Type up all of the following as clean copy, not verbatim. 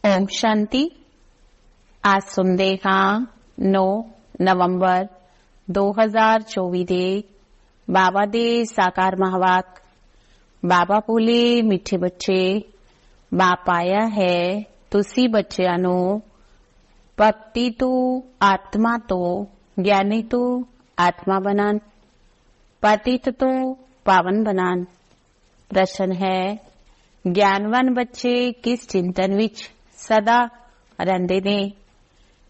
ओम शांति। आज सुनते हाँ 9 नवंबर 2024 दे बाबा दे साकार महावाक। बाबा बोले, मिठे बच्चे, बाप आया है तुसी बच्चियां नू भक्ति तू आत्मा तो ज्ञानी तू आत्मा बनान, पतित तो पावन बनान। प्रश्न है, ज्ञानवान बच्चे किस चिंतन विच सदा रहंदे ने?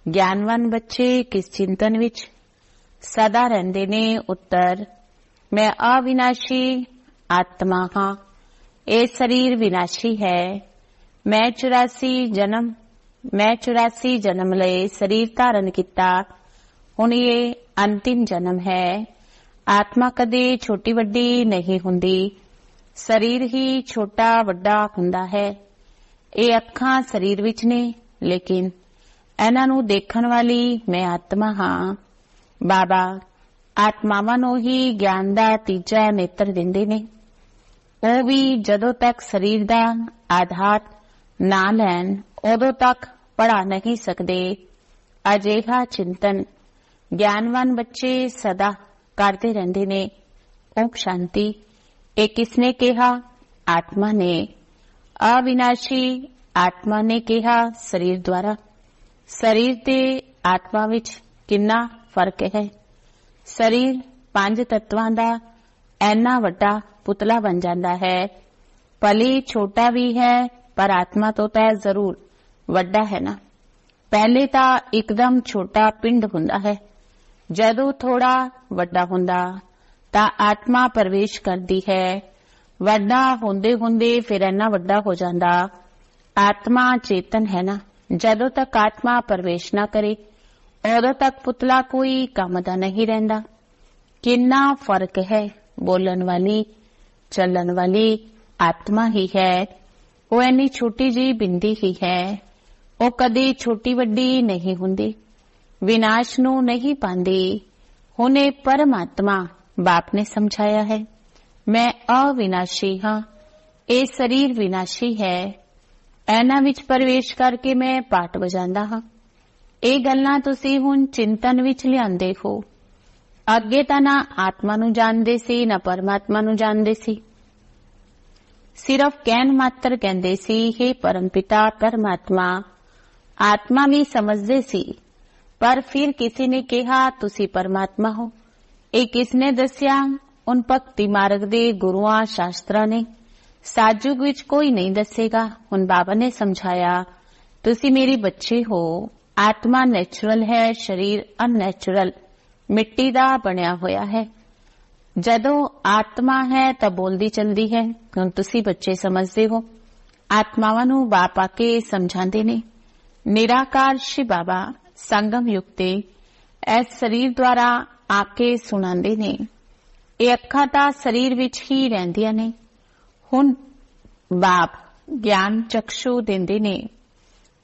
ज्ञानवान बच्चे किस चिंतन विच सदा रहंदे ने? उत्तर, मैं अविनाशी आत्मा हाँ, ये शरीर विनाशी है। मैं 84 जन्म लए शरीर धारण किया, हुण ये अंतिम जन्म है। आत्मा कदे छोटी वड्डी नहीं हुंदी, शरीर ही छोटा वड्डा हुंदा है। ये अखां शरीर विच ने, लेकिन इन्हां नूं देखण वाली मैं आत्मा हाँ। बाबा आत्मावां नूं ही ज्ञान दा तीजा नेत्र दिंदे ने। ਉਹ भी जदों तक शरीर दा आधार ना लैन उदों तक पढ़ा नहीं सकते। अजिहा चिंतन ज्ञानवान बच्चे सदा करते रहंदे ने। ओम शांति। ये किसने कहा? आत्मा ने। अविनाशी आत्मा ने कहा शरीर द्वारा। शरीर ते आत्मा विच कितना फर्क है? शरीर 5 तत्वां दा ऐना वड्डा पुतला बन जाता है। भले छोटा भी है पर आत्मा तो तय जरूर वड्डा है ना। पहले तो एकदम छोटा पिंड हुंदा है, जदों थोड़ा वड्डा हुंदा तां आत्मा प्रवेश करती है। वड्डा हुंदे हुंदे फिर इन्ना वड्डा हो जाता। आत्मा चेतन है ना, जदों तक आत्मा प्रवेश ना करे उदों तक पुतला कोई काम दा नहीं रहिंदा। कितना फर्क है? बोलन वाली चलन वाली आत्मा ही है। वो इन्नी छोटी जी बिंदी ही है। वो कदी छोटी वड्डी नहीं हुंदी, विनाश नू नहीं पांदी। हुणे परमात्मा बाप ने समझाया है, मैं अविनाशी हाँ, ये शरीर विनाशी है। ऐना विच प्रवेश करके मैं पाठ बजांदा हाँ। ये गल्लां तुसीं हुण चिंतन विच लिआंदे हो। अगे तां ना आत्मा नू जाणदे सी ना परमात्मा नू जाणदे सी। सिर्फ कहण मात्र कहंदे सी, हे परमपिता परमात्मा। आत्मा भी समझदे सी, पर फिर किसी ने कहा तुसी परमात्मा हो। ये किसने दस्या? उन भक्ति मार्ग दे गुरुआं शास्त्रां ने। साजुग विच कोई नहीं दसेगा। हुण बाबा ने समझाया, तुसी मेरे बच्चे हो। आत्मा नैचुरल है, शरीर अननैचुरल मिट्टी दा बनिया होया है। जदों आत्मा है तां बोलदी चलदी है। हुण तुसी बच्चे समझदे हो। आत्मावां नूं बाप आके समझांदे ने। निराकार शिव बाबा संगम युक्ते इस शरीर द्वारा आके सुणांदे ने। ये अखां तां शरीर विच ही रहिंदियां ने। हुण बाप ज्ञान चक्षु देंदे ने।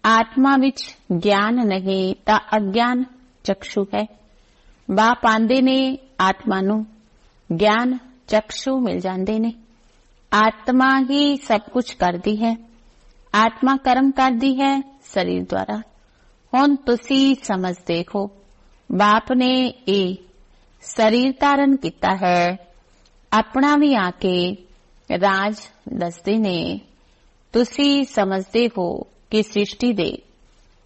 आत्मा विच ज्ञान नहीं तां अज्ञान चक्षु है। बाप आंदे ने, आत्मा नूं ज्ञान चक्षु मिल जांदे ने। आत्मा ही सब कुछ करदी है। आत्मा कर्म करदी है शरीर द्वारा। हुण तुसी समझदे हो, बाप ने ये शरीर धारण किया है। अपना भी आके राज दसदे ने। तुसी समझदे हो कि सृष्टि दे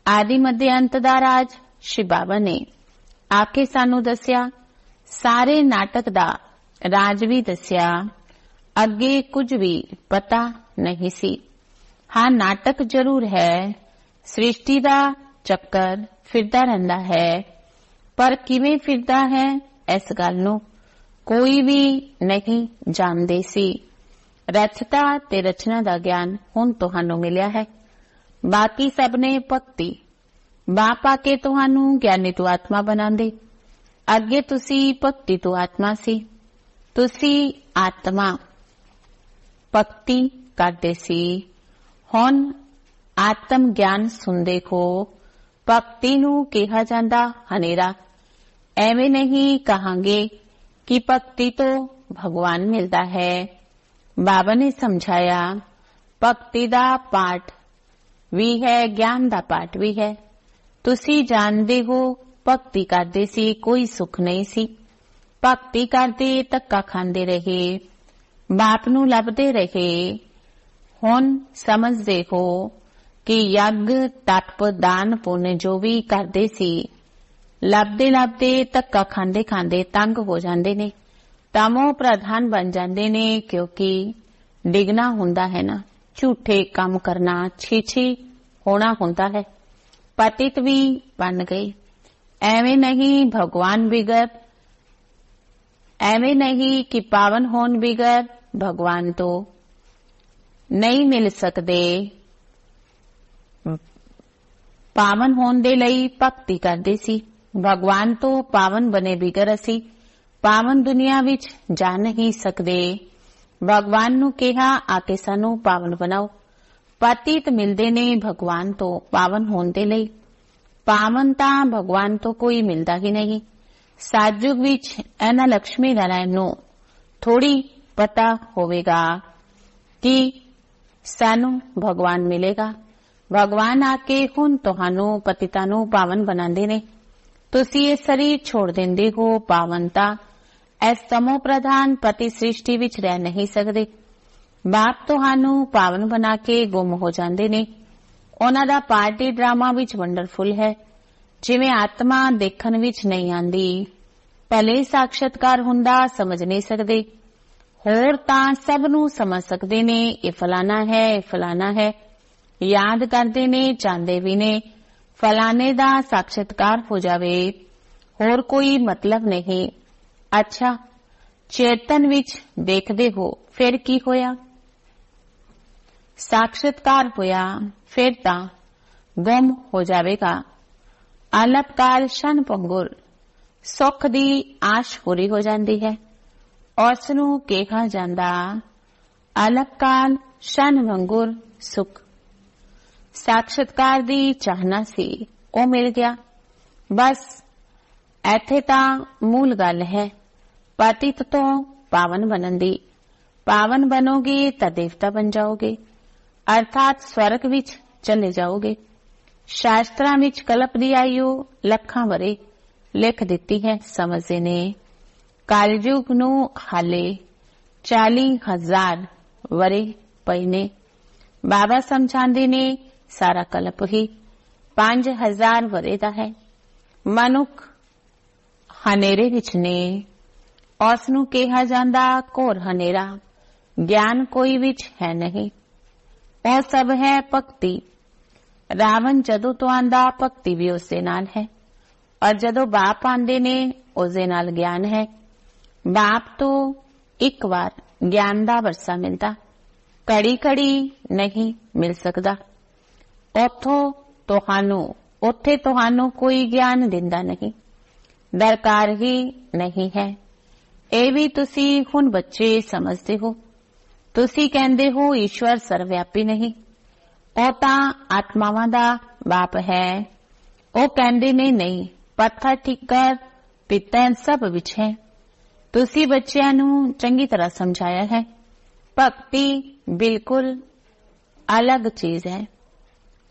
आदि मध्य अंत दा राज शिव बाबा ने आके सानू दस्या। सारे नाटक दा राज भी दस्या। अगे कुछ भी पता नहीं सी। हाँ, नाटक जरूर है। सृष्टि दा चक्कर फिरदा रहिंदा है, पर किवें फिरदा है इस गल नूं कोई भी नहीं जानदे सी। रचता ते रचना दा ज्ञान हुण तुहानू मिलिया है। बाकी सब ने भक्ति बाप आके तुहानू ज्ञानी तो आत्मा बनांदे। अगे तुसी भक्ति तो आत्मा सी। तुसी आत्मा भक्ति करदे सी। हुण आत्म ज्ञान सुनदे हो। भक्ति नू कहा जांदा हनेरा। एवें नहीं कहांगे कि भक्ति तो भगवान मिलदा है। बाबा ने समझाया, भक्ति दा पाठ ਵੀ ਹੈ, ਗਿਆਨ ਦਾ ਪਾਠ ਵੀ ਹੈ। ਤੁਸੀਂ ਜਾਣਦੇ ਹੋ ਭਗਤੀ ਕਰਦੇ ਸੀ ਕੋਈ ਸੁੱਖ ਨਹੀਂ ਸੀ। ਭਗਤੀ ਕਰਦੇ ਧੱਕਾ ਖਾਂਦੇ ਰਹੇ, ਬਾਪ ਨੂੰ ਲੱਭਦੇ ਰਹੇ। ਹੁਣ ਸਮਝਦੇ ਹੋ ਕਿ ਯੱਗ ਤਪ ਦਾਨ ਪੁੰਨ ਜੋ ਵੀ ਕਰਦੇ ਸੀ, ਲੱਭਦੇ ਲੱਭਦੇ ਧੱਕਾ ਖਾਂਦੇ ਖਾਂਦੇ ਤੰਗ ਹੋ ਜਾਂਦੇ ਨੇ, ਤਮੋ ਪ੍ਰਧਾਨ ਬਣ ਜਾਂਦੇ ਨੇ। ਕਿਉਂਕਿ ਡਿੱਗਣਾ ਹੁੰਦਾ ਹੈ ਨਾ, ਝੂਠੇ ਕੰਮ ਕਰਨਾ, ਛੀਛੀ ਹੋਣਾ ਹੁੰਦਾ ਹੈ। ਪਤਿਤ ਵੀ ਬਣ ਗਏ। ਐਵੇਂ ਨਹੀਂ ਭਗਵਾਨ ਬਿਗਰ, ਐਵੇਂ ਨਹੀਂ ਕਿ ਪਾਵਨ ਹੋਣ ਬਿਗਰ ਭਗਵਾਨ ਤੋਂ ਨਹੀਂ ਮਿਲ ਸਕਦੇ। ਪਾਵਨ ਹੋਣ ਦੇ ਲਈ ਭਗਤੀ ਕਰਦੇ ਸੀ। ਭਗਵਾਨ ਤੋਂ ਪਾਵਨ ਬਣੇ ਬਿਗਰ ਅਸੀਂ ਪਾਵਨ ਦੁਨੀਆ ਵਿੱਚ ਜਾ ਨਹੀਂ ਸਕਦੇ। ਭਗਵਾਨ ਨੂੰ ਕਿਹਾ ਆ ਕੇ ਸਾਨੂੰ ਪਾਵਨ ਬਣਾਓ। ਪਤਿਤ ਮਿਲਦੇ ਨੇ ਭਗਵਾਨ ਤੋਂ ਪਾਵਨ ਹੋਣ ਦੇ ਲਈ। ਪਾਵਨ ਤਾਂ ਭਗਵਾਨ ਤੋਂ ਕੋਈ ਮਿਲਦਾ ਹੀ ਨਹੀਂ। ਸਤਿਯੁਗ ਵਿੱਚ ਇਹਨਾਂ ਲక్ష్ਮੀ ਨਾਰਾਇਣ ਨੂੰ ਥੋੜੀ ਪਤਾ ਹੋਵੇਗਾ ਕਿ ਸਾਨੂੰ ਭਗਵਾਨ ਮਿਲੇਗਾ। ਭਗਵਾਨ ਆ ਕੇ ਹੁਣ ਤੁਹਾਨੂੰ ਪਤਿਤਾਂ ਨੂੰ ਪਾਵਨ ਬਣਾਉਂਦੇ ਨੇ। ਤੁਸੀਂ ਇਹ ਸਰੀਰ ਛੋੜ ਦਿੰਦੇ ਹੋ। ਪਾਵਨਤਾ ਇਸ ਤਮੋ ਪ੍ਰਧਾਨ ਪਤੀ ਸ੍ਰਿਸ਼ਟੀ ਵਿੱਚ ਰਹਿ ਨਹੀਂ ਸਕਦੇ। ਬਾਪ ਤੁਹਾਨੂੰ ਪਾਵਨ ਬਣਾ ਕੇ ਗੁੰਮ ਹੋ ਜਾਂਦੇ ਨੇ। ਉਹਨਾਂ ਦਾ ਪਾਰਟੀ ਡਰਾਮਾ ਵਿੱਚ ਵੰਡਰਫੁਲ ਹੈ। ਜਿਵੇਂ ਆਤਮਾ ਦੇਖਣ ਵਿੱਚ ਨਹੀਂ ਆਂਦੀ, ਪਹਿਲੇ ਸਾਖਸ਼ਾਤਕਾਰ ਹੁੰਦਾ ਸਮਝ ਨਹੀਂ ਸਕਦੇ। ਹੋਰ ਤਾਂ ਸਭ ਨੂੰ ਸਮਝ ਸਕਦੇ ਨੇ, ਇਹ ਫਲਾਣਾ ਹੈ, ਇਹ ਫਲਾਣਾ ਹੈ, ਯਾਦ ਕਰਦੇ ਨੇ, ਚਾਹੁੰਦੇ ਵੀ ਨੇ ਫਲਾਣੇ ਦਾ ਸਾਖਸ਼ਾਤਕਾਰ ਹੋ ਜਾਵੇ। ਹੋਰ ਕੋਈ ਮਤਲਬ ਨਹੀਂ। ਅੱਛਾ, ਚੇਤਨ ਵਿੱਚ ਦੇਖਦੇ ਹੋ ਫਿਰ ਕੀ ਹੋਇਆ? ਸਾਖਸ਼ਾਤਕਾਰ ਹੋਇਆ, ਫਿਰ ਤਾਂ ਗੁੰਮ ਹੋ ਜਾਵੇਗਾ। ਅਲਪਕਾਲ ਸ਼ਨ ਪੰਗੁਰ, ਸੁੱਖ ਦੀ ਆਸ਼ ਪੂਰੀ ਹੋ ਜਾਂਦੀ ਹੈ। ਉਸ ਨੂੰ ਕਿਹਾ ਜਾਂਦਾ ਅਲਪਕਾਲ ਸ਼ਨ ਪੰਗੁਰ ਸੁੱਖ। ਸਾਖਸ਼ਾਤਕਾਰ ਦੀ ਚਾਹਨਾ ਸੀ, ਉਹ ਮਿਲ ਗਿਆ। ਬਸ ਇੱਥੇ ਤਾਂ ਮੂਲ ਗੱਲ ਹੈ ਪਤਿਤ ਤੋਂ ਪਾਵਨ ਬਣਨ ਦੀ। ਪਾਵਨ ਬਣੋਗੇ ਤਾਂ ਦੇਵਤਾ ਬਣ ਜਾਓਗੇ, ਅਰਥਾਤ ਸਵਰਗ ਵਿੱਚ ਚਲੇ ਜਾਓਗੇ। ਸ਼ਾਸਤਰਾਂ ਵਿੱਚ ਕਲਪ ਦੀ ਆਯੂ ਲੱਖਾਂ ਵਰੇ ਲਿਖ ਦਿੱਤੀ ਹੈ, ਸਮਝਦੇ ਨੇ। ਕਲਯੁਗ ਨੂੰ ਹਾਲੇ 40,000 ਵਰੇ ਪਏ ਨੇ। ਬਾਬਾ ਸਮਝਾਉਂਦੇ ਨੇ ਸਾਰਾ ਕਲਪ ਹੀ 5,000 ਵਰੇ ਦਾ ਹੈ। ਮਨੁੱਖ ਹਨੇਰੇ ਵਿੱਚ ਨੇ। ਉਸ ਨੂੰ ਕਿਹਾ ਜਾਂਦਾ ਘੋਰ ਹਨੇਰਾ। ਗਿਆਨ ਕੋਈ ਵਿੱਚ ਹੈ ਨਹੀਂ। ਉਹ ਸਭ ਹੈ ਭਗਤੀ। ਰਾਵਣ ਜਦੋਂ ਤੋਂ ਆਂਦਾ ਭਗਤੀ ਵੀ ਉਸਦੇ ਨਾਲ ਹੈ, ਔਰ ਜਦੋਂ ਬਾਪ ਆਂਦੇ ਨੇ ਉਸਦੇ ਨਾਲ ਗਿਆਨ ਹੈ। ਬਾਪ ਤੋਂ ਇੱਕ ਵਾਰ ਗਿਆਨ ਦਾ ਵਰਸਾ ਮਿਲਦਾ, ਘੜੀ ਘੜੀ ਨਹੀਂ ਮਿਲ ਸਕਦਾ। ਉੱਥੇ ਤੁਹਾਨੂੰ ਕੋਈ ਗਿਆਨ ਦਿੰਦਾ ਨਹੀਂ, ਦਰਕਾਰ ਹੀ ਨਹੀਂ ਹੈ। ਇਹ ਵੀ ਤੁਸੀਂ ਹੁਣ ਬੱਚੇ ਸਮਝਦੇ ਹੋ। ਤੁਸੀਂ ਕਹਿੰਦੇ ਹੋ ਈਸ਼ਵਰ ਸਰਵਵਿਆਪੀ ਨਹੀਂ, ਉਹ ਤਾਂ ਆਤਮਾਵਾਂ ਦਾ ਬਾਪ ਹੈ। ਉਹ ਕਹਿੰਦੇ ਨੇ ਨਹੀਂ, ਪੱਥਰ ਠੀਕਰ ਪਿੱਤਲ ਸਭ ਵਿੱਚ ਹੈ। ਤੁਸੀਂ ਬੱਚਿਆਂ ਨੂੰ ਚੰਗੀ ਤਰ੍ਹਾਂ ਸਮਝਾਇਆ ਹੈ। ਭਗਤੀ ਬਿਲਕੁਲ ਅਲੱਗ ਚੀਜ਼ ਹੈ।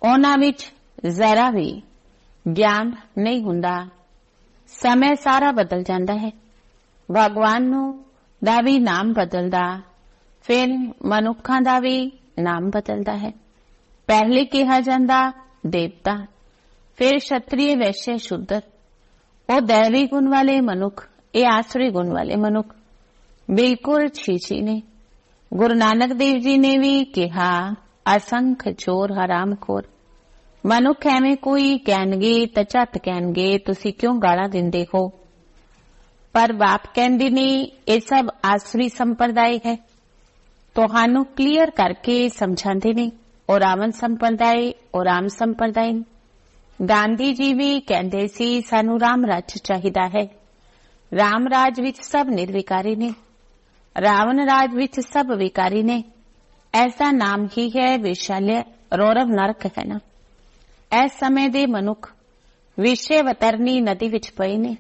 ਉਹਨਾਂ ਵਿੱਚ ਜ਼ਰਾ ਵੀ ਗਿਆਨ ਨਹੀਂ ਹੁੰਦਾ। ਸਮੇਂ ਸਾਰਾ ਬਦਲ ਜਾਂਦਾ ਹੈ। ਭਗਵਾਨ ਨੂੰ ਦਾ ਵੀ ਨਾਮ ਬਦਲਦਾ, ਫਿਰ ਮਨੁੱਖਾਂ ਦਾ ਵੀ ਨਾਮ ਬਦਲਦਾ ਹੈ। ਪਹਿਲੇ ਕਿਹਾ ਜਾਂਦਾ ਦੇਵਤਾ, ਫਿਰ ਸ਼ਤਰੀਏ ਵੈਸ਼ਯ ਸ਼ੂਦਰ। ਉਹ ਦੈਵੀ ਗੁਣ ਵਾਲੇ ਮਨੁੱਖ, ਇਹ ਆਸੁਰੀ ਗੁਣ ਵਾਲੇ ਮਨੁੱਖ ਬਿਲਕੁਲ ਛੀਛੀ ਨੇ। ਗੁਰੂ ਨਾਨਕ ਦੇਵ ਜੀ ਨੇ ਵੀ ਕਿਹਾ ਅਸੰਖ ਚੋਰ ਹਰਾਮਖੋਰ। ਮਨੁੱਖ ਐਵੇਂ ਕੋਈ ਕਹਿਣਗੇ ਤਾਂ ਝੱਟ ਕਹਿਣਗੇ ਤੁਸੀਂ ਕਿਉਂ ਗਾਲਾਂ ਦਿੰਦੇ ਹੋ। ਪਰ ਬਾਪ ਕਹਿੰਦੇ ਨੇ ਇਹ ਸਭ ਆਸੁਰੀ ਸੰਪਰਦਾਇ ਹੈ। ਤੁਹਾਨੂੰ ਕਲੀਅਰ ਕਰਕੇ ਸਮਝਾਉਂਦੇ ਨੇ। ਉਹ ਰਾਵਣ ਸੰਪਰਦਾਇ, ਉਹ ਰਾਮ ਸੰਪਰਦਾਇ। ਗਾਂਧੀ ਜੀ ਵੀ ਕਹਿੰਦੇ ਸੀ ਸਾਨੂੰ ਰਾਮ ਰਾਜ ਚਾਹੀਦਾ ਹੈ। ਰਾਮ ਰਾਜ ਵਿੱਚ ਸਭ ਨਿਰਵਿਕਾਰੀ ਨੇ, ਰਾਵਣ ਰਾਜ ਵਿੱਚ ਸਭ ਵਿਕਾਰੀ ਨੇ। ਐਸਾ ਨਾਮ ਹੀ ਹੈ ਵਿਸ਼ਾਲਿਆ, ਰੌਰਵ ਨਰਕ ਹੈ ਨਾ। ਇਸ ਸਮੇਂ ਦੇ ਮਨੁੱਖ ਵਿਸ਼ੇ ਵਤਰਨੀ ਨਦੀ ਵਿੱਚ ਪਏ ਨੇ।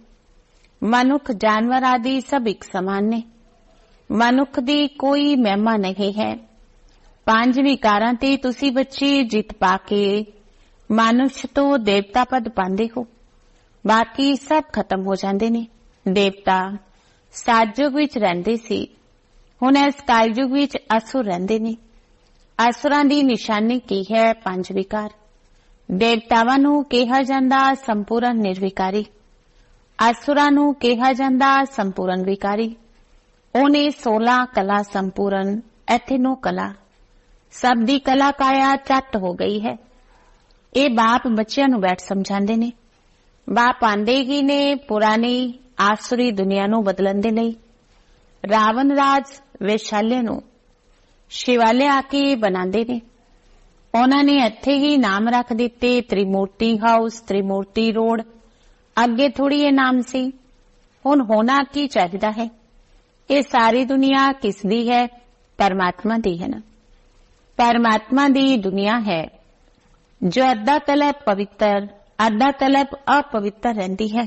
ਮਨੁੱਖ ਜਾਨਵਰ ਆਦਿ ਸਭ ਇੱਕ ਸਮਾਨ ਨੇ। ਮਨੁੱਖ ਦੀ ਕੋਈ ਮਹਿਮਾ ਨਹੀਂ ਹੈ। 5 ਵਿਕਾਰਾਂ ਤੇ ਤੁਸੀਂ ਬੱਚੇ ਜਿੱਤ ਪਾ ਕੇ ਮਨੁੱਖ ਤੋਂ ਦੇਵਤਾ ਪਦ ਪਾਉਂਦੇ ਹੋ। ਬਾਕੀ ਸਭ ਖਤਮ ਹੋ ਜਾਂਦੇ ਨੇ। ਦੇਵਤਾ ਸਤਯੁਗ ਵਿੱਚ ਰਹਿੰਦੇ ਸੀ, ਹੁਣ ਇਸ ਕਲਯੁਗ ਵਿੱਚ ਅਸੁਰ ਰਹਿੰਦੇ ਨੇ। ਅਸੁਰਾਂ ਦੀ ਨਿਸ਼ਾਨੀ ਕੀ ਹੈ? 5 ਵਿਕਾਰ। ਦੇਵਤਾਵਾਂ ਨੂੰ ਕਿਹਾ ਜਾਂਦਾ ਸੰਪੂਰਨ ਨਿਰਵਿਕਾਰੀ, ਅਸੁਰਾਂ ਨੂੰ ਕਿਹਾ ਜਾਂਦਾ ਸੰਪੂਰਨ ਵਿਕਾਰੀ। ਉਹਨੇ 16 ਕਲਾ ਸੰਪੂਰਨ, ਇੱਥੇ 9 ਕਲਾ। ਸਭ ਦੀ ਕਲਾ ਕਾਇਆ ਚੱਟ ਹੋ ਗਈ ਹੈ। ਇਹ ਬਾਪ ਬੱਚਿਆਂ ਨੂੰ ਬੈਠ ਸਮਝਾਉਂਦੇ ਨੇ। ਬਾਪ ਆਂਦੇ ਹੀ ਨੇ ਪੁਰਾਣੀ ਆਸੁਰੀ ਦੁਨੀਆ ਨੂੰ ਬਦਲਣ ਦੇ ਲਈ। ਰਾਵਣ ਰਾਜ ਵੈਸ਼ਾਲਿਆ ਨੂੰ ਸ਼ਿਵਾਲਿਆ ਆ ਕੇ ਬਣਾਉਂਦੇ ਨੇ। ਉਹਨਾਂ ਨੇ ਇੱਥੇ ਹੀ ਨਾਮ ਰੱਖ ਦਿੱਤੇ, ਤ੍ਰਿਮੂਰਤੀ ਹਾਊਸ, ਤ੍ਰਿਮੂਰਤੀ ਰੋਡ। ਅੱਗੇ ਥੋੜੀ ਇਹ ਨਾਮ ਸੀ। ਹੁਣ ਹੋਣਾ ਕੀ ਚਾਹੀਦਾ ਹੈ? ਇਹ ਸਾਰੀ ਦੁਨੀਆ ਕਿਸ ਦੀ ਹੈ? ਪਰਮਾਤਮਾ ਦੀ ਹੈ ਨਾ। ਪਰਮਾਤਮਾ ਦੀ ਦੁਨੀਆ ਹੈ ਜੋ ਅੱਧਾ ਕਲਪ ਪਵਿੱਤਰ, ਅੱਧਾ ਕਲਪ ਅਪਵਿੱਤਰ ਰਹਿੰਦੀ ਹੈ।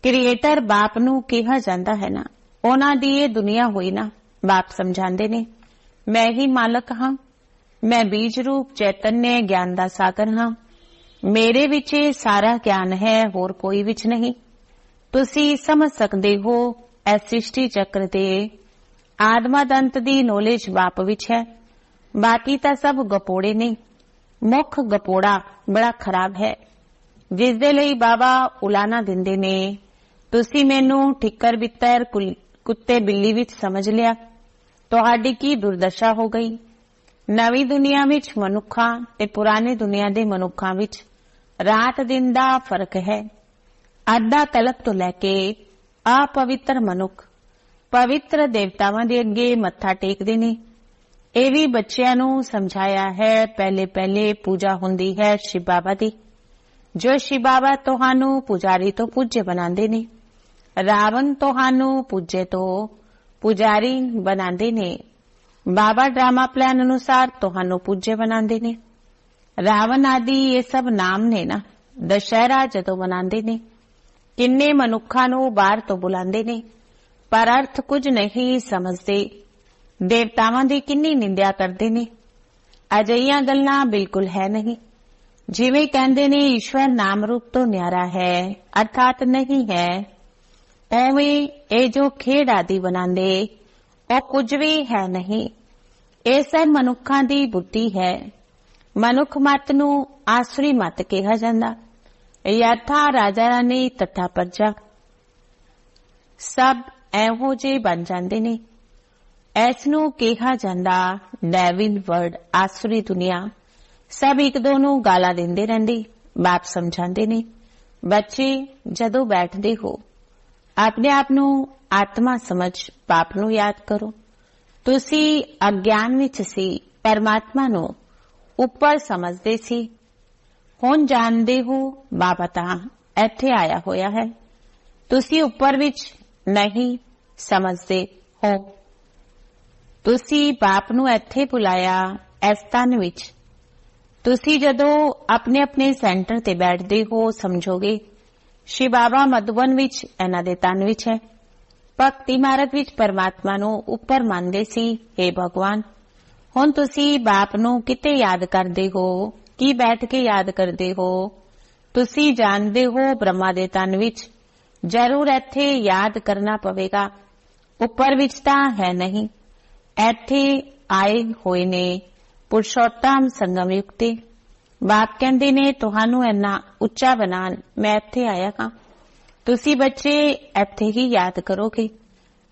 ਕ੍ਰੀਏਟਰ ਬਾਪ ਨੂੰ ਕਿਹਾ ਜਾਂਦਾ ਹੈ ਨਾ। ਉਹਨਾਂ ਦੀ ਇਹ ਦੁਨੀਆ ਹੋਈ ਨਾ। ਬਾਪ ਸਮਝਾਉਂਦੇ ਨੇ ਮੈਂ ਹੀ ਮਾਲਕ ਹਾਂ, ਮੈਂ ਬੀਜ ਰੂਪ ਚੈਤਨਯ ਗਿਆਨ ਦਾ ਸਾਗਰ ਹਾਂ। ਮੇਰੇ ਵਿੱਚ ਇਹ ਸਾਰਾ ਗਿਆਨ ਹੈ, ਹੋਰ ਕੋਈ ਵਿੱਚ ਨਹੀਂ। ਤੁਸੀਂ ਸਮਝ ਸਕਦੇ ਹੋ ਇਸ ਸ੍ਰਿਸ਼ਟੀ ਚੱਕਰ ਦੇ ਆਦਮਾਦੰਤ ਦੀ ਨੌਲੇਜ ਬਾਪ ਵਿੱਚ ਹੈ। ਬਾਕੀ ਤਾਂ ਸਭ ਗਪੋੜੇ ਨੇ। ਮੁੱਖ ਗਪੋੜਾ ਬੜਾ ਖਰਾਬ ਹੈ, ਜਿਸ ਦੇ ਲਈ ਬਾਬਾ ਉਲਾਨਾ ਦਿੰਦੇ ਨੇ। ਤੁਸੀਂ ਮੈਨੂੰ ਠਿੱਕਰ ਬਿੱਤਰ ਕੁੱਤੇ ਬਿੱਲੀ ਵਿੱਚ ਸਮਝ ਲਿਆ, ਤੁਹਾਡੀ ਕੀ ਦੁਰਦਸ਼ਾ ਹੋ ਗਈ। ਨਵੀਂ ਦੁਨੀਆ ਵਿੱਚ ਮਨੁੱਖਾਂ ਤੇ ਪੁਰਾਣੀ ਦੁਨੀਆ ਦੇ ਮਨੁੱਖਾਂ ਵਿੱਚ ਰਾਤ ਦਿਨ ਦਾ ਫਰਕ ਹੈ। ਅੱਧਾ ਕਲਪ ਤੋਂ ਲੈ ਕੇ ਅਪਵਿੱਤਰ ਮਨੁੱਖ ਪਵਿੱਤਰ ਦੇਵਤਾਵਾਂ ਦੇ ਅੱਗੇ ਮੱਥਾ ਟੇਕਦੇ ਨੇ। ਇਹ ਵੀ ਬੱਚਿਆਂ ਨੂੰ ਸਮਝਾਇਆ ਹੈ। ਪਹਿਲੇ ਪੂਜਾ ਹੁੰਦੀ ਹੈ ਸ਼ਿਵ ਬਾਬਾ ਦੀ, ਜੋ ਸ਼ਿਵ ਬਾਬਾ ਤੁਹਾਨੂੰ ਪੁਜਾਰੀ ਤੋਂ ਪੂਜੇ ਬਣਾਉਂਦੇ ਨੇ। ਰਾਵਣ ਤੁਹਾਨੂੰ ਪੂਜੇ ਤੋਂ ਪੁਜਾਰੀ ਬਣਾਉਂਦੇ ਨੇ। ਬਾਬਾ ਡਰਾਮਾ ਪਲਾਨ ਅਨੁਸਾਰ ਤੁਹਾਨੂੰ ਪੂਜੇ ਬਣਾਉਂਦੇ ਨੇ। ਰਾਵਣ ਆਦਿ ਇਹ ਸਭ ਨਾਮ ਨੇ ਨਾ। ਦਸ਼ਹਿਰਾ ਜਦੋਂ ਮਨਾਉਂਦੇ ਨੇ, ਕਿੰਨੇ ਮਨੁੱਖਾਂ ਨੂੰ ਬਾਹਰ ਤੋਂ ਬੁਲਾਉਂਦੇ ਨੇ, ਪਰ ਅਰਥ ਕੁਝ ਨਹੀਂ ਸਮਝਦੇ। ਦੇਵਤਾਵਾਂ ਦੀ ਕਿੰਨੀ ਨਿੰਦਿਆ ਕਰਦੇ ਨੇ। ਅਜਿਹੀਆਂ ਗੱਲਾਂ ਬਿਲਕੁਲ ਹੈ ਨਹੀਂ। ਜਿਵੇਂ ਕਹਿੰਦੇ ਨੇ ਈਸ਼ਵਰ ਨਾਮ ਰੂਪ ਤੋਂ ਨਿਆਰਾ ਹੈ, ਅਰਥਾਤ ਨਹੀਂ ਹੈ, ਉਵੇਂ ਇਹ ਜੋ ਖੇਡ ਆਦਿ ਬਣਾਉਂਦੇ ਉਹ ਕੁਝ ਵੀ ਹੈ ਨਹੀਂ। ਇਹ ਸਭ ਮਨੁੱਖਾਂ ਦੀ ਬੁੱਧੀ ਹੈ। ਮਨੁੱਖ ਮਤ ਨੂੰ ਆਸੁਰੀ ਮਤ ਕਿਹਾ ਜਾਂਦਾ। ਯਥਾ ਰਾਜਾ ਰਾਣੀ ਤਥਾ ਪ੍ਰਜਾ, ਸਭ ਇਹੋ ਜਿਹੇ ਬਣ ਜਾਂਦੇ ਨੇ। ਇਸ ਨੂੰ ਕਿਹਾ ਜਾਂਦਾ ਡੈਵਿਲ ਵਰਡ, ਆਸੁਰੀ ਦੁਨੀਆ। ਸਭ ਇੱਕ ਦੋ ਨੂੰ ਗਾਲਾਂ ਦਿੰਦੇ ਰਹਿੰਦੇ। ਬਾਪ ਸਮਝਾਉਂਦੇ ਨੇ ਬੱਚੇ ਜਦੋਂ ਬੈਠਦੇ ਹੋ ਆਪਣੇ ਆਪ ਨੂੰ ਆਤਮਾ ਸਮਝ ਬਾਪ ਨੂੰ ਯਾਦ ਕਰੋ। ਤੁਸੀਂ ਅਗਿਆਨ ਵਿੱਚ ਸੀ, ਪਰਮਾਤਮਾ ਨੂੰ ਉੱਪਰ ਸਮਝਦੇ ਸੀ। ਹੁਣ ਜਾਣਦੇ ਹੋ ਬਾਬਾ ਤਾਂ ਇੱਥੇ ਆਇਆ ਹੋਇਆ ਹੈ। ਤੁਸੀਂ ਉੱਪਰ ਵਿੱਚ ਨਹੀਂ ਸਮਝਦੇ ਹੋ। ਤੁਸੀਂ ਬਾਪ ਨੂੰ ਇੱਥੇ ਬੁਲਾਇਆ ਇਸ ਤਨ ਵਿੱਚ। ਤੁਸੀਂ ਜਦੋਂ ਆਪਣੇ ਆਪਣੇ ਸੈਂਟਰ ਤੇ ਬੈਠਦੇ ਹੋ ਸਮਝੋਗੇ ਸ਼ਿਵ ਬਾਬਾ ਮਧੂਬਨ ਵਿੱਚ ਇਹਨਾਂ ਦੇ ਤਨ ਵਿੱਚ ਹੈ। ਭਗਤੀ ਮਾਰਗ ਵਿੱਚ ਪਰਮਾਤਮਾ ਨੂੰ ਉੱਪਰ ਮੰਨਦੇ ਸੀ। हे ਭਗਵਾਨ, ਹੁਣ ਤੁਸੀਂ ਬਾਪ ਨੂੰ ਕਿਤੇ ਯਾਦ ਕਰਦੇ ਹੋ? ਕੀ ਬੈਠ ਕੇ ਯਾਦ ਕਰਦੇ ਹੋ? ਤੁਸੀਂ ਜਾਣਦੇ ਹੋ ਬ੍ਰਹਮਾ ਦੇ ਤਨ ਵਿੱਚ। ਜ਼ਰੂਰ ਇੱਥੇ ਯਾਦ ਕਰਨਾ ਪਵੇਗਾ। ਉੱਪਰ ਵਿੱਚ ਤਾਂ ਹੈ ਨਹੀਂ। ਇੱਥੇ ਆਏ ਹੋਏ ਨੇ ਪੁਰਸ਼ੋਤਮ ਸੰਗਮ ਯੁਕਤੀ। ਬਾਪ ਕਹਿੰਦੇ ਨੇ ਤੁਹਾਨੂੰ ਇੰਨਾ ਉੱਚਾ ਬਣਾਉਣ ਮੈਂ ਇੱਥੇ ਆਇਆ ਹਾਂ। ਤੁਸੀਂ ਬੱਚੇ ਇੱਥੇ ਹੀ ਯਾਦ ਕਰੋਗੇ।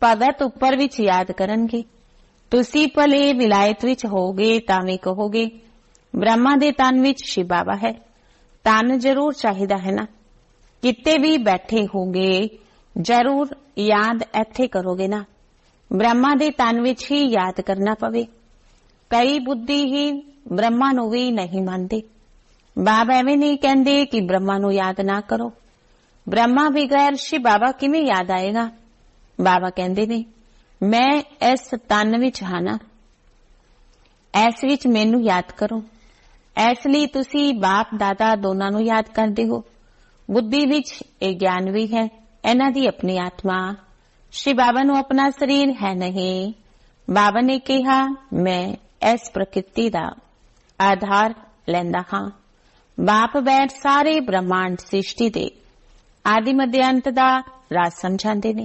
ਭਗਤ ਉੱਪਰ ਵਿੱਚ ਯਾਦ ਕਰਨਗੇ। ਤੁਸੀਂ ਭਲੇ ਵਿਲਾਇਤ ਵਿੱਚ ਹੋਗੇ ਤਾਂ ਵੀ ਕਹੋਗੇ ਬ੍ਰਹਮਾ ਦੇ ਤਨ ਵਿੱਚ ਸ਼ਿਵ ਬਾਬਾ ਹੈ। ਤਨ ਜ਼ਰੂਰ ਚਾਹੀਦਾ ਹੈ ਨਾ। ਕਿਤੇ ਵੀ ਬੈਠੇ ਹੋਗੇ ਜ਼ਰੂਰ ਯਾਦ ਇੱਥੇ ਕਰੋਗੇ ਨਾ। ਬ੍ਰਹਮਾ ਦੇ ਤਨ ਵਿੱਚ ਹੀ ਯਾਦ ਕਰਨਾ ਪਵੇ। ਕਈ ਬੁੱਧੀਹੀਨ ਬ੍ਰਹਮਾ ਨੂੰ ਵੀ ਨਹੀਂ ਮੰਨਦੇ। ਬਾਬਾ ਐਵੇਂ ਨਹੀਂ ਕਹਿੰਦੇ ਕਿ ਬ੍ਰਹਮਾ ਨੂੰ ਯਾਦ ਨਾ ਕਰੋ। ਬ੍ਰਹਮਾ ਬਗੈਰ ਸ਼ਿਵ ਬਾਬਾ ਕਿਵੇਂ ਯਾਦ ਆਏਗਾ? ਬਾਬਾ ਕਹਿੰਦੇ ਨੇ ਮੈਂ ਇਸ ਤਨ ਵਿੱਚ ਹਾਂ ਨਾ, ਇਸ ਵਿੱਚ ਮੈਨੂੰ ਯਾਦ ਕਰੋ। ਇਸ ਲਈ ਤੁਸੀਂ ਬਾਪ ਦਾਦਾ ਦੋਨਾਂ ਨੂੰ ਯਾਦ ਕਰਦੇ ਹੋ। ਬੁੱਧੀ ਵਿੱਚ ਇਹ ਗਿਆਨ ਵੀ ਹੈ। ਇਹਨਾਂ ਦੀ ਆਪਣੀ ਆਤਮਾ। ਸ਼ਿਵ ਬਾਬਾ ਨੂੰ ਆਪਣਾ ਸਰੀਰ ਹੈ ਨਹੀਂ। ਬਾਬਾ ਨੇ ਕਿਹਾ ਮੈਂ इस प्रकृति का आधार लैंदा हां। बाप बैठ सारे ब्रह्मांड सृष्टि दे आदि मध्य अंत का राज समझाते ने।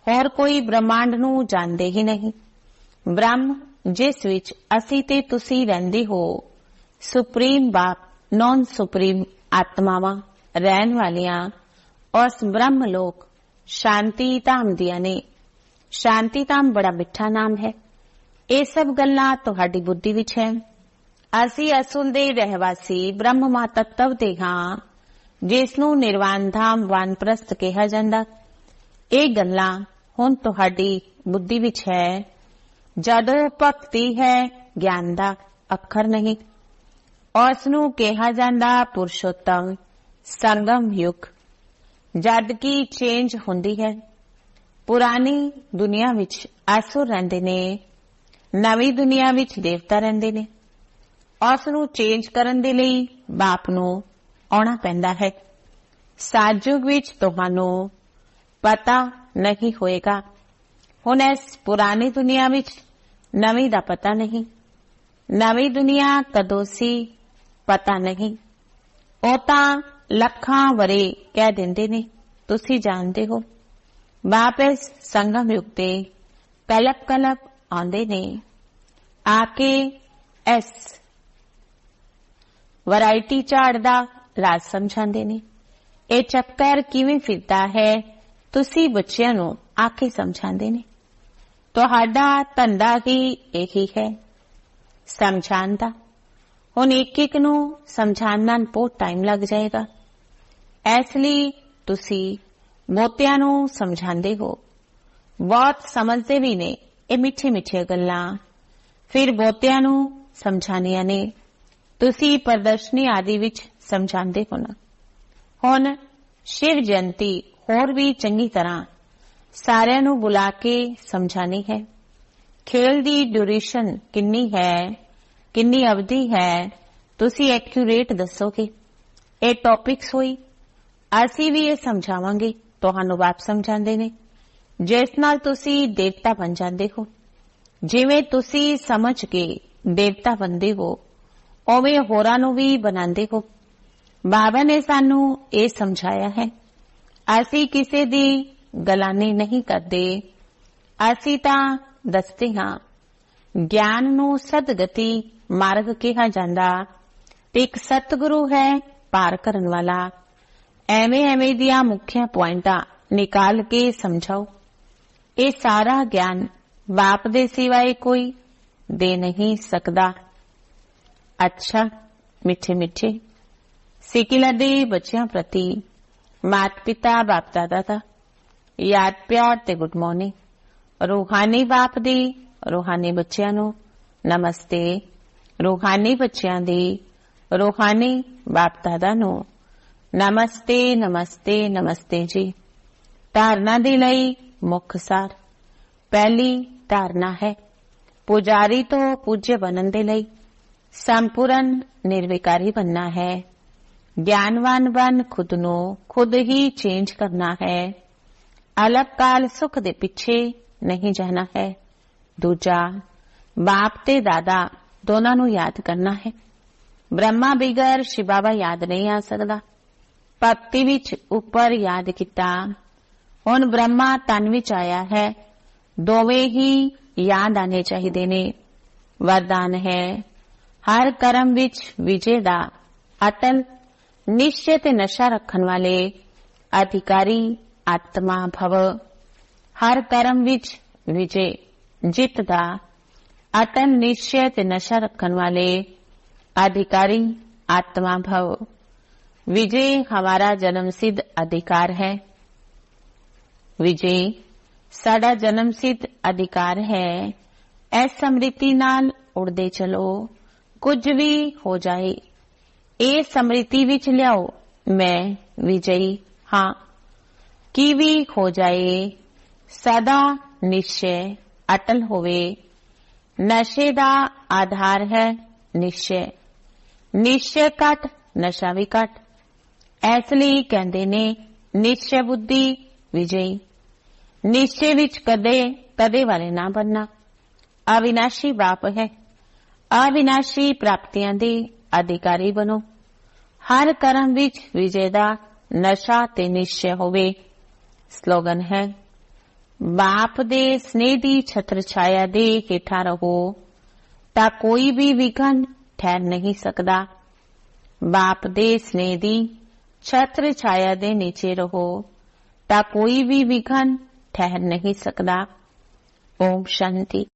होर कोई ब्रह्मांड नूं जानते ही नहीं। ब्रह्म जिस विच असी ते तुसी रहिंदे हो, सुप्रीम बाप नॉन सुप्रीम आत्मावां रहन वालियां उस ब्रह्म लोक शांति धाम दियां ने। शांति धाम बड़ा मिठा नाम है। ये सब गल्लां तुहाडी बुद्धि विच है। असी असुल दे रहवासी ब्रह्म महातत्व दे हां, जिसनूं निर्वाण धाम वानप्रस्थ कहा जांदा। ये गल्लां हुण तुहाडी बुद्धि विच है। जदों भक्ति है ज्ञान दा अखर नहीं, उसनूं कहा जांदा पुरुषोत्तम संगम युग। जद की चेंज हुंदी है। पुरानी दुनिया विच असुर रहिंदे ने, नवी दुनिया विच देवता रहिंदे ने। उसनूं चेंज करन दे लई बाप नूं आउणा पैंदा है। साजुग विच तुहानूं पता नहीं होएगा। हुण इस पुरानी दुनिया विच नवी दा पता नहीं। नवी दुनिया कदों सी पता नहीं। ओ तां लखां वरे कह दिंदे ने, तुसी जानते हो। बाप इस संगम युग ते कलप कलप आंदे ने, आके इस वैरायटी झाड़ दा राज समझांदे ने। ये चक्कर किवें फिरदा है, तुसी बच्चियां नूं आके समझांदे ने। तुहाडा धंधा ही यही है, समझाण दा। हुण एक एक नूं समझाण नाल बहुत टाइम लग जाएगा। इसलिए तुसी मोतियां नूं समझांदे हो। बहुत समझदे भी ने ये मिठे मिठे गल्लां, फिर मोतियां नूं समझाणियां ने। तुसी प्रदर्शनी आदि विच समझांदे हो ना। हुण शिव जयंती होर भी चंगी तरह सारियां नूं बुला के समझानी है। खेल दी ड्यूरेशन किन्नी है, किन्नी अवधि है, तुसी एक्यूरेट दसोगे। ये टॉपिक्स होई, असी भी ये समझावांगे। तुहानूं बाप समझांदे ने, जिस नाल तुसी देवता बन जांदे हो। जिवें तुसी समझ के देवता बनदे हो, उवें होरां नूं भी बनांदे हो। बाबा ने सानूं ये समझाया है। असी किसे दी गलानी नहीं करदे, असी तां दसदे हां। ज्ञान नूं सदगति मार्ग कहा जांदा ते एक सतगुरु है पार करन वाला। एवें एवें दियां मुख्य पॉइंटां निकाल के समझाओ। ये सारा ज्ञान बाप दे सिवाय कोई दे नहीं सकदा। अच्छा मिठे मिठे सिकिला दे बच्चियां प्रति माता पिता बाप दादा दा याद प्यार ते गुड मॉर्निंग। रूहानी बाप दी रूहानी बच्चियां नूं नमस्ते। रूहानी बच्चियां दी रूहानी बाप दादा नूं नमस्ते नमस्ते नमस्ते जी। धारणा दे लई मुख सार। पहली धारणा है पुजारी तो पूज्य बनन दे लई संपूर्ण निर्विकारी बनना है। ज्ञानवान बन खुद नूं खुद ही चेंज करना है। अलग काल सुख दे पिछे नहीं जाना है। दूजा बाप ते दादा दोनों नूं याद करना है। ब्रह्मा बिगर शिव बाबा याद नहीं आ सकदा। भक्ति विच उपर याद किता, हुण ब्रह्मा तन विच आया है। दोवें ही याद आने चाहिए ने। वरदान है हर कर्म विच विजय दा अटल निश्चय ते नशा रखन वाले अधिकारी आत्मा भव। हर कर्म विच विजय जित दा अटल निश्चय ते नशा रखन वाले अधिकारी आत्मा भव। विजय हमारा जन्म सिद्ध अधिकार है। विजय साडा जन्म सिद्ध अधिकार है। इस समृति नाल उड़दे चलो, कुछ भी हो जाए ए समृति विच लियाओ। मैं विजयी हाँ। की भी हो जाए सदा निश्चय अटल होवे। नशे दा आधार है निश्चय। निश्चय घट नशा भी घट। इसलिए कहते ने निश्चय बुद्धि विजयी। निश्चय विच कदे कदे वाले ना बनना। अविनाशी बाप है। ਅਵਿਨਾਸ਼ੀ ਪ੍ਰਾਪਤੀਆਂ ਦੇ ਅਧਿਕਾਰੀ ਬਣੋ। ਹਰ ਕਰਮ ਵਿੱਚ ਵਿਜੇ ਦਾ ਨਸ਼ਾ ਤੇ ਨਿਸ਼ਚੈ ਹੋਵੇ। ਸਲੋਗਨ ਹੈ, ਬਾਪ ਦੇ ਸਨੇਹ ਦੀ ਛਤਰ ਛਾਇਆ ਦੇ ਹੇਠਾਂ ਰਹੋ ਤਾਂ ਕੋਈ ਵੀ ਵਿਘਨ ਠਹਿਰ ਨਹੀਂ ਸਕਦਾ। ਬਾਪ ਦੇ ਸਨੇਹ ਦੀ ਛਤਰ ਛਾਇਆ ਦੇ ਨੀਚੇ ਰਹੋ ਤਾਂ ਕੋਈ ਵੀ ਵਿਘਨ ਠਹਿਰ ਨਹੀਂ ਸਕਦਾ। ਓਮ ਸ਼ਾਂਤੀ।